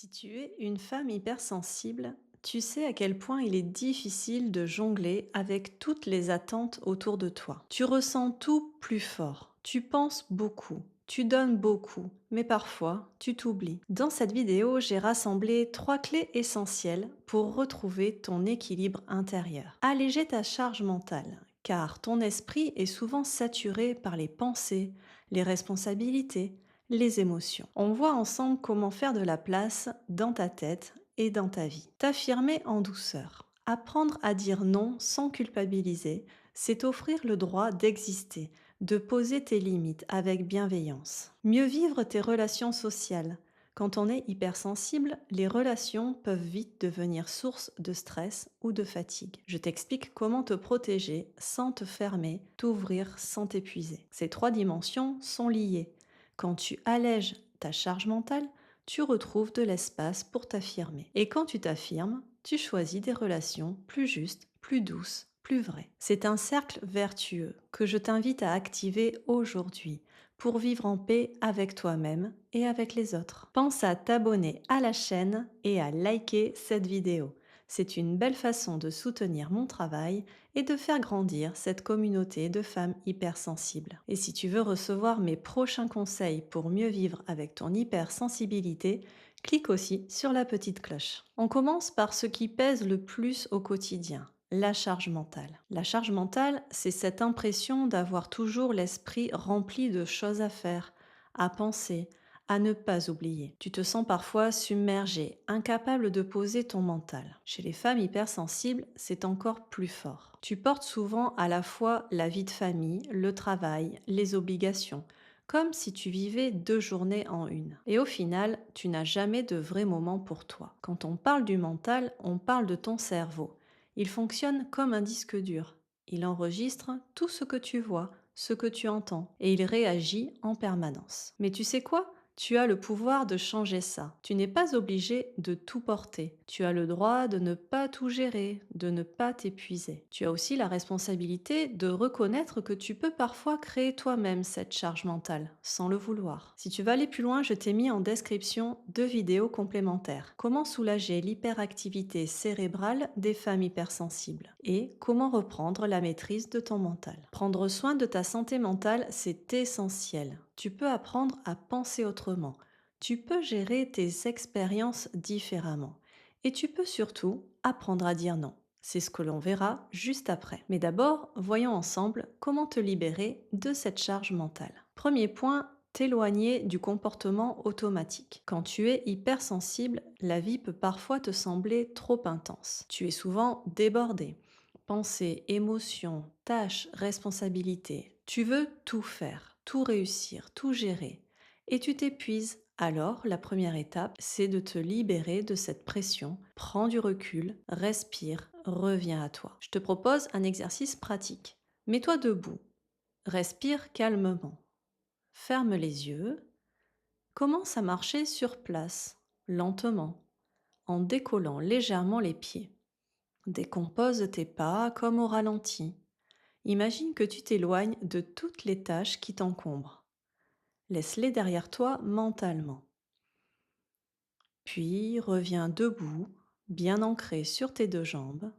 Si tu es une femme hypersensible, tu sais à quel point il est difficile de jongler avec toutes les attentes autour de toi. Tu ressens tout plus fort, tu penses beaucoup, tu donnes beaucoup, mais parfois tu t'oublies. Dans cette vidéo, j'ai rassemblé 3 clés essentielles pour retrouver ton équilibre intérieur. Alléger ta charge mentale, car ton esprit est souvent saturé par les pensées, les responsabilités, les émotions. On voit ensemble comment faire de la place dans ta tête et dans ta vie. T'affirmer en douceur. Apprendre à dire non sans culpabiliser, c'est offrir le droit d'exister, de poser tes limites avec bienveillance. Mieux vivre tes relations sociales. Quand on est hypersensible, les relations peuvent vite devenir source de stress ou de fatigue. Je t'explique comment te protéger sans te fermer, t'ouvrir sans t'épuiser. Ces 3 dimensions sont liées. Quand tu allèges ta charge mentale, tu retrouves de l'espace pour t'affirmer. Et quand tu t'affirmes, tu choisis des relations plus justes, plus douces, plus vraies. C'est un cercle vertueux que je t'invite à activer aujourd'hui pour vivre en paix avec toi-même et avec les autres. Pense à t'abonner à la chaîne et à liker cette vidéo. C'est une belle façon de soutenir mon travail et de faire grandir cette communauté de femmes hypersensibles. Et si tu veux recevoir mes prochains conseils pour mieux vivre avec ton hypersensibilité, clique aussi sur la petite cloche. On commence par ce qui pèse le plus au quotidien. La charge mentale. La charge mentale, c'est cette impression d'avoir toujours l'esprit rempli de choses à faire, à penser, à ne pas oublier. Tu te sens parfois submergé, incapable de poser ton mental. Chez les femmes hypersensibles, c'est encore plus fort. Tu portes souvent à la fois la vie de famille, le travail, les obligations, comme si tu vivais 2 journées en une. Et au final, tu n'as jamais de vrai moment pour toi. Quand on parle du mental, on parle de ton cerveau. Il fonctionne comme un disque dur. Il enregistre tout ce que tu vois, ce que tu entends, et il réagit en permanence. Mais tu sais quoi? Tu as le pouvoir de changer ça. Tu n'es pas obligé de tout porter. Tu as le droit de ne pas tout gérer, de ne pas t'épuiser. Tu as aussi la responsabilité de reconnaître que tu peux parfois créer toi-même cette charge mentale, sans le vouloir. Si tu veux aller plus loin, je t'ai mis en description 2 vidéos complémentaires. Comment soulager l'hyperactivité cérébrale des femmes hypersensibles et comment reprendre la maîtrise de ton mental. Prendre soin de ta santé mentale, c'est essentiel. Tu peux apprendre à penser autrement. Tu peux gérer tes expériences différemment. Et tu peux surtout apprendre à dire non. C'est ce que l'on verra juste après. Mais d'abord, voyons ensemble comment te libérer de cette charge mentale. Premier point, t'éloigner du comportement automatique. Quand tu es hypersensible, la vie peut parfois te sembler trop intense. Tu es souvent débordé. Pensées, émotions, tâches, responsabilités. Tu veux tout faire, tout réussir, tout gérer. Et tu t'épuises. Alors, la première étape, c'est de te libérer de cette pression. Prends du recul, respire, reviens à toi. Je te propose un exercice pratique. Mets-toi debout. Respire calmement. Ferme les yeux. Commence à marcher sur place, lentement, en décollant légèrement les pieds. Décompose tes pas comme au ralenti. Imagine que tu t'éloignes de toutes les tâches qui t'encombrent. Laisse-les derrière toi mentalement. Puis reviens debout, bien ancré sur tes 2 jambes.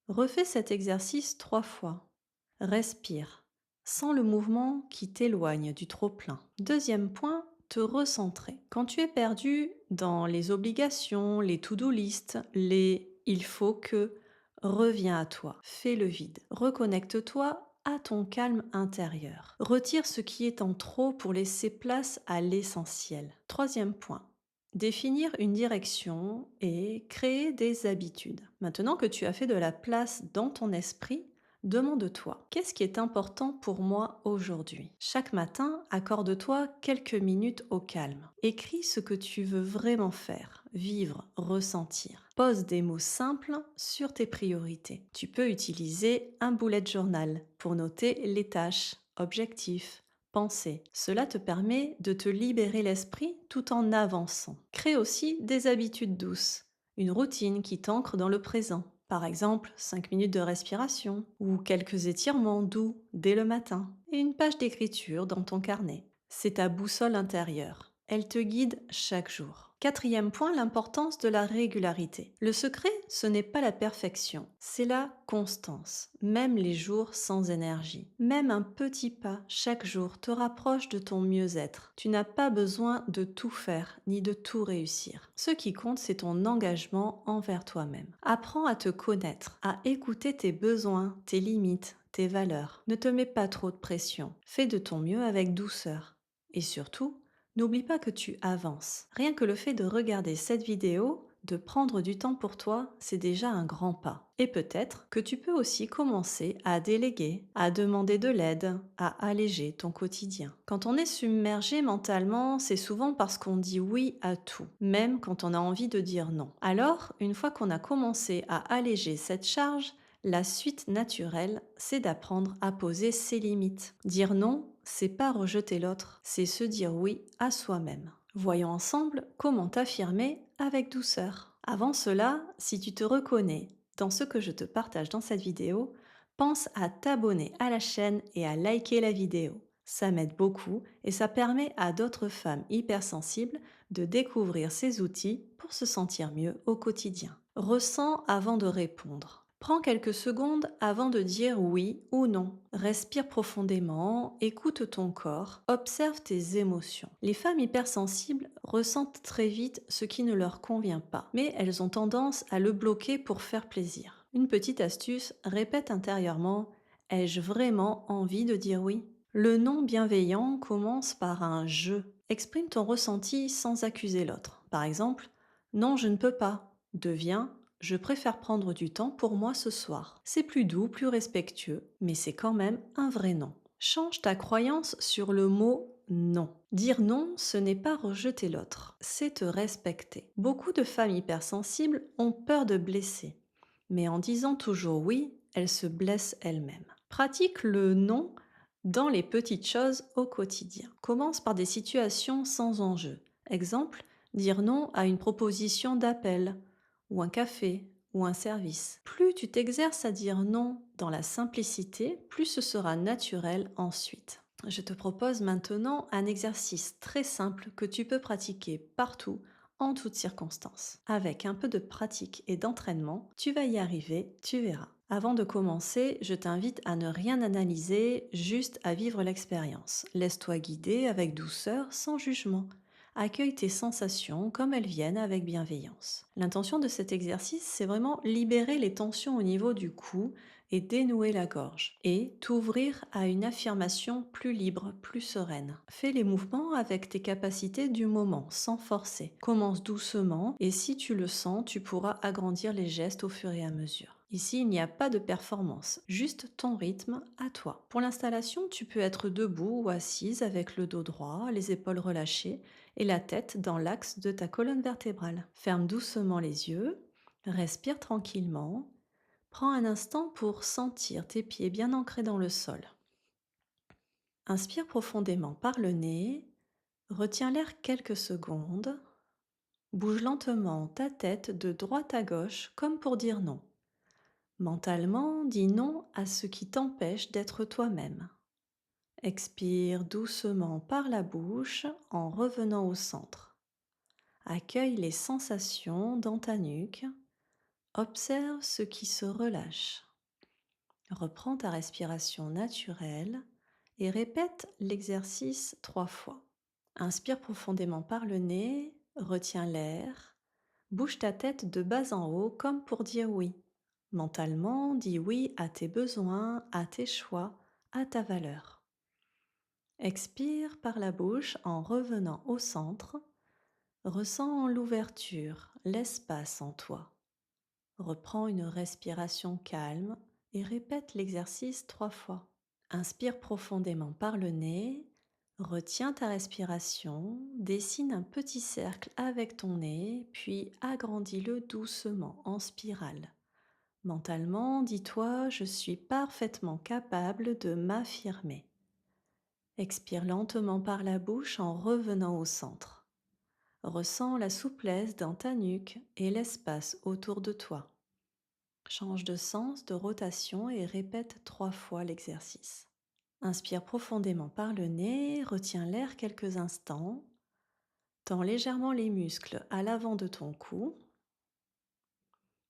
Refais cet exercice 3 fois. Respire, sens le mouvement qui t'éloigne du trop-plein. Deuxième point, te recentrer. Quand tu es perdu dans les obligations, les to-do list, les il faut que, reviens à toi, fais le vide. Reconnecte-toi à ton calme intérieur. Retire ce qui est en trop pour laisser place à l'essentiel. Troisième point. Définir une direction et créer des habitudes. Maintenant que tu as fait de la place dans ton esprit, demande-toi, qu'est-ce qui est important pour moi aujourd'hui? Chaque matin, accorde-toi quelques minutes au calme. Écris ce que tu veux vraiment faire, vivre, ressentir. Pose des mots simples sur tes priorités. Tu peux utiliser un bullet journal pour noter les tâches, objectifs, pensées. Cela te permet de te libérer l'esprit tout en avançant. Crée aussi des habitudes douces, une routine qui t'ancre dans le présent. Par exemple, 5 minutes de respiration ou quelques étirements doux dès le matin et une page d'écriture dans ton carnet. C'est ta boussole intérieure. Elle te guide chaque jour. Quatrième point, l'importance de la régularité. Le secret, ce n'est pas la perfection, c'est la constance, même les jours sans énergie. Même un petit pas chaque jour te rapproche de ton mieux-être. Tu n'as pas besoin de tout faire ni de tout réussir. Ce qui compte, c'est ton engagement envers toi-même. Apprends à te connaître, à écouter tes besoins, tes limites, tes valeurs. Ne te mets pas trop de pression. Fais de ton mieux avec douceur. Et surtout, n'oublie pas que tu avances. Rien que le fait de regarder cette vidéo, de prendre du temps pour toi, c'est déjà un grand pas. Et peut-être que tu peux aussi commencer à déléguer, à demander de l'aide, à alléger ton quotidien. Quand on est submergé mentalement, c'est souvent parce qu'on dit oui à tout, même quand on a envie de dire non. Alors, une fois qu'on a commencé à alléger cette charge, la suite naturelle, c'est d'apprendre à poser ses limites. Dire non, c'est pas rejeter l'autre, c'est se dire oui à soi-même. Voyons ensemble comment t'affirmer avec douceur. Avant cela, si tu te reconnais dans ce que je te partage dans cette vidéo, pense à t'abonner à la chaîne et à liker la vidéo. Ça m'aide beaucoup et ça permet à d'autres femmes hypersensibles de découvrir ces outils pour se sentir mieux au quotidien. Ressens avant de répondre. Prends quelques secondes avant de dire oui ou non. Respire profondément, écoute ton corps, observe tes émotions. Les femmes hypersensibles ressentent très vite ce qui ne leur convient pas, mais elles ont tendance à le bloquer pour faire plaisir. Une petite astuce, répète intérieurement: ai-je vraiment envie de dire oui? Le non bienveillant commence par un je. Exprime ton ressenti sans accuser l'autre. Par exemple, non, je ne peux pas. Devient je préfère prendre du temps pour moi ce soir. C'est plus doux, plus respectueux, mais c'est quand même un vrai non. Change ta croyance sur le mot non. Dire non, ce n'est pas rejeter l'autre, c'est te respecter. Beaucoup de femmes hypersensibles ont peur de blesser, mais en disant toujours oui, elles se blessent elles-mêmes. Pratique le non dans les petites choses au quotidien. Commence par des situations sans enjeu. Exemple, dire non à une proposition d'appel, ou un café, ou un service. Plus tu t'exerces à dire non dans la simplicité, plus ce sera naturel ensuite. Je te propose maintenant un exercice très simple que tu peux pratiquer partout, en toutes circonstances. Avec un peu de pratique et d'entraînement, tu vas y arriver, tu verras. Avant de commencer, je t'invite à ne rien analyser, juste à vivre l'expérience. Laisse-toi guider avec douceur, sans jugement. Accueille tes sensations comme elles viennent avec bienveillance. L'intention de cet exercice, c'est vraiment libérer les tensions au niveau du cou et dénouer la gorge. Et t'ouvrir à une affirmation plus libre, plus sereine. Fais les mouvements avec tes capacités du moment, sans forcer. Commence doucement et si tu le sens, tu pourras agrandir les gestes au fur et à mesure. Ici, il n'y a pas de performance, juste ton rythme à toi. Pour l'installation, tu peux être debout ou assise avec le dos droit, les épaules relâchées et la tête dans l'axe de ta colonne vertébrale. Ferme doucement les yeux, respire tranquillement, prends un instant pour sentir tes pieds bien ancrés dans le sol. Inspire profondément par le nez, retiens l'air quelques secondes, bouge lentement ta tête de droite à gauche comme pour dire non. Mentalement, dis non à ce qui t'empêche d'être toi-même. Expire doucement par la bouche en revenant au centre. Accueille les sensations dans ta nuque. Observe ce qui se relâche. Reprends ta respiration naturelle et répète l'exercice 3 fois. Inspire profondément par le nez, retiens l'air, bouge ta tête de bas en haut comme pour dire oui. Mentalement, dis oui à tes besoins, à tes choix, à ta valeur. Expire par la bouche en revenant au centre. Ressens l'ouverture, l'espace en toi. Reprends une respiration calme et répète l'exercice 3 fois. Inspire profondément par le nez, retiens ta respiration, dessine un petit cercle avec ton nez, puis agrandis-le doucement en spirale. Mentalement, dis-toi, je suis parfaitement capable de m'affirmer. Expire lentement par la bouche en revenant au centre. Ressens la souplesse dans ta nuque et l'espace autour de toi. Change de sens, de rotation et répète 3 fois l'exercice. Inspire profondément par le nez, retiens l'air quelques instants. Tends légèrement les muscles à l'avant de ton cou,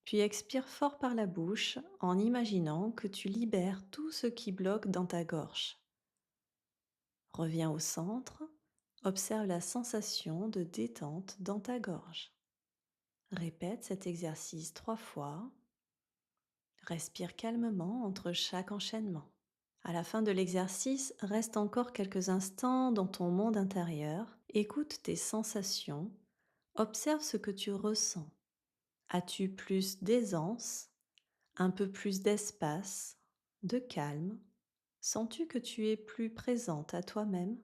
puis expire fort par la bouche en imaginant que tu libères tout ce qui bloque dans ta gorge. Reviens au centre, observe la sensation de détente dans ta gorge. Répète cet exercice 3 fois. Respire calmement entre chaque enchaînement. À la fin de l'exercice, reste encore quelques instants dans ton monde intérieur, écoute tes sensations, observe ce que tu ressens. As-tu plus d'aisance, un peu plus d'espace, de calme? Sens-tu que tu es plus présente à toi-même?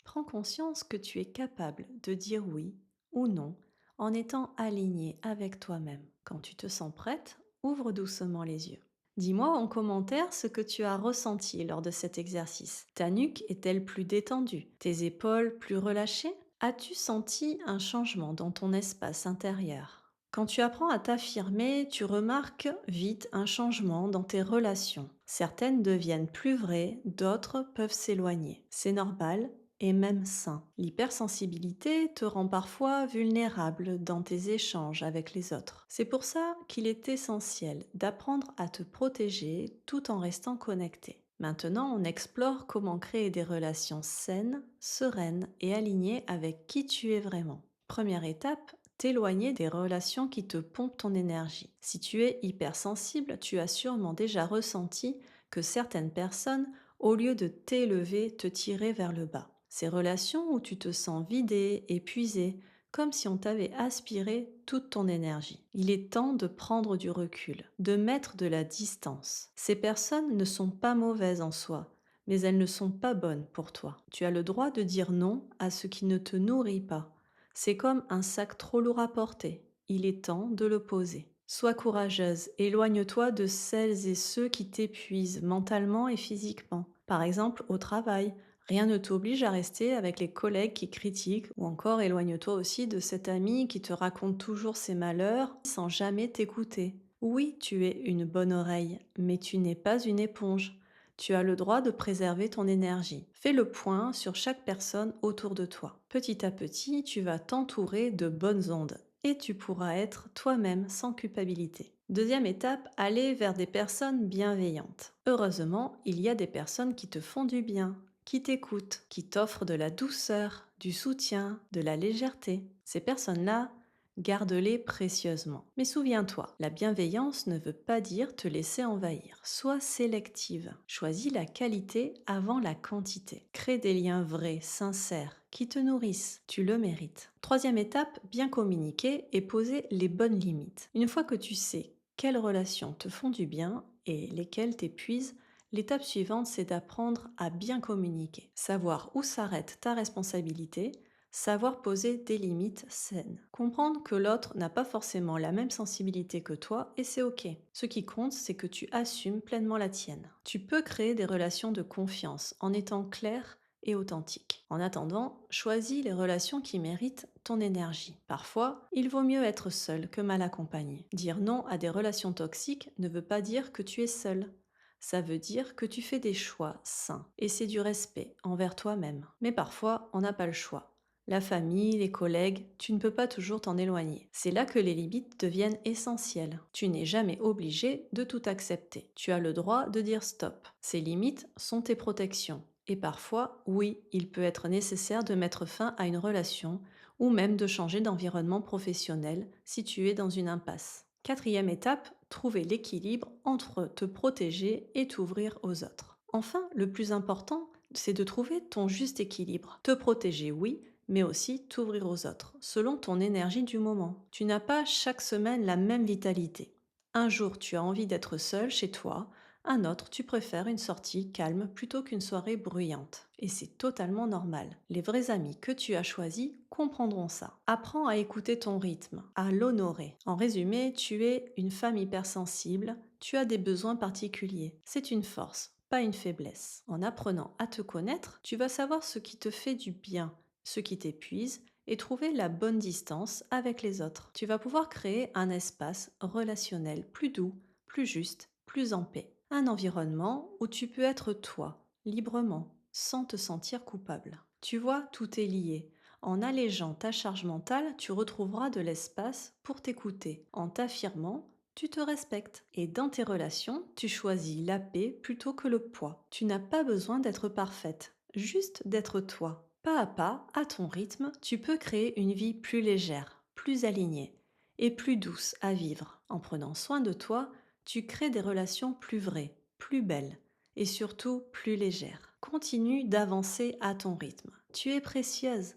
Prends conscience que tu es capable de dire oui ou non en étant aligné avec toi-même. Quand tu te sens prête, ouvre doucement les yeux. Dis-moi en commentaire ce que tu as ressenti lors de cet exercice. Ta nuque est-elle plus détendue? Tes épaules plus relâchées? As-tu senti un changement dans ton espace intérieur? Quand tu apprends à t'affirmer, tu remarques vite un changement dans tes relations. Certaines deviennent plus vraies, d'autres peuvent s'éloigner. C'est normal et même sain. L'hypersensibilité te rend parfois vulnérable dans tes échanges avec les autres. C'est pour ça qu'il est essentiel d'apprendre à te protéger tout en restant connecté. Maintenant, on explore comment créer des relations saines, sereines et alignées avec qui tu es vraiment. Première étape, t'éloigner des relations qui te pompent ton énergie. Si tu es hypersensible, tu as sûrement déjà ressenti que certaines personnes, au lieu de t'élever, te tiraient vers le bas. Ces relations où tu te sens vidé, épuisé, comme si on t'avait aspiré toute ton énergie. Il est temps de prendre du recul, de mettre de la distance. Ces personnes ne sont pas mauvaises en soi, mais elles ne sont pas bonnes pour toi. Tu as le droit de dire non à ce qui ne te nourrit pas. C'est comme un sac trop lourd à porter. Il est temps de le poser. Sois courageuse, éloigne-toi de celles et ceux qui t'épuisent mentalement et physiquement. Par exemple, au travail, rien ne t'oblige à rester avec les collègues qui critiquent ou encore éloigne-toi aussi de cet ami qui te raconte toujours ses malheurs sans jamais t'écouter. Oui, tu es une bonne oreille, mais tu n'es pas une éponge. Tu as le droit de préserver ton énergie. Fais le point sur chaque personne autour de toi. Petit à petit, tu vas t'entourer de bonnes ondes et tu pourras être toi-même sans culpabilité. Deuxième étape, aller vers des personnes bienveillantes. Heureusement, il y a des personnes qui te font du bien, qui t'écoutent, qui t'offrent de la douceur, du soutien, de la légèreté. Ces personnes-là, garde-les précieusement. Mais souviens-toi, la bienveillance ne veut pas dire te laisser envahir. Sois sélective. Choisis la qualité avant la quantité. Crée des liens vrais, sincères, qui te nourrissent. Tu le mérites. Troisième étape, bien communiquer et poser les bonnes limites. Une fois que tu sais quelles relations te font du bien et lesquelles t'épuisent, l'étape suivante, c'est d'apprendre à bien communiquer, savoir où s'arrête ta responsabilité, savoir poser des limites saines. Comprendre que l'autre n'a pas forcément la même sensibilité que toi et c'est ok. Ce qui compte, c'est que tu assumes pleinement la tienne. Tu peux créer des relations de confiance en étant clair et authentique. En attendant, choisis les relations qui méritent ton énergie. Parfois, il vaut mieux être seul que mal accompagné. Dire non à des relations toxiques ne veut pas dire que tu es seul. Ça veut dire que tu fais des choix sains et c'est du respect envers toi-même. Mais parfois, on n'a pas le choix. La famille, les collègues, tu ne peux pas toujours t'en éloigner. C'est là que les limites deviennent essentielles. Tu n'es jamais obligé de tout accepter. Tu as le droit de dire stop. Ces limites sont tes protections. Et parfois, oui, il peut être nécessaire de mettre fin à une relation ou même de changer d'environnement professionnel si tu es dans une impasse. Quatrième étape, trouver l'équilibre entre te protéger et t'ouvrir aux autres. Enfin, le plus important, c'est de trouver ton juste équilibre. Te protéger, oui, mais aussi t'ouvrir aux autres, selon ton énergie du moment. Tu n'as pas chaque semaine la même vitalité. Un jour, tu as envie d'être seul chez toi, un autre, tu préfères une sortie calme plutôt qu'une soirée bruyante. Et c'est totalement normal. Les vrais amis que tu as choisis comprendront ça. Apprends à écouter ton rythme, à l'honorer. En résumé, tu es une femme hypersensible, tu as des besoins particuliers. C'est une force, pas une faiblesse. En apprenant à te connaître, tu vas savoir ce qui te fait du bien, ce qui t'épuise et trouver la bonne distance avec les autres. Tu vas pouvoir créer un espace relationnel plus doux, plus juste, plus en paix. Un environnement où tu peux être toi, librement, sans te sentir coupable. Tu vois, tout est lié. En allégeant ta charge mentale, tu retrouveras de l'espace pour t'écouter. En t'affirmant, tu te respectes. Et dans tes relations, tu choisis la paix plutôt que le poids. Tu n'as pas besoin d'être parfaite, juste d'être toi. Pas à pas, à ton rythme, tu peux créer une vie plus légère, plus alignée et plus douce à vivre. En prenant soin de toi, tu crées des relations plus vraies, plus belles et surtout plus légères. Continue d'avancer à ton rythme. Tu es précieuse.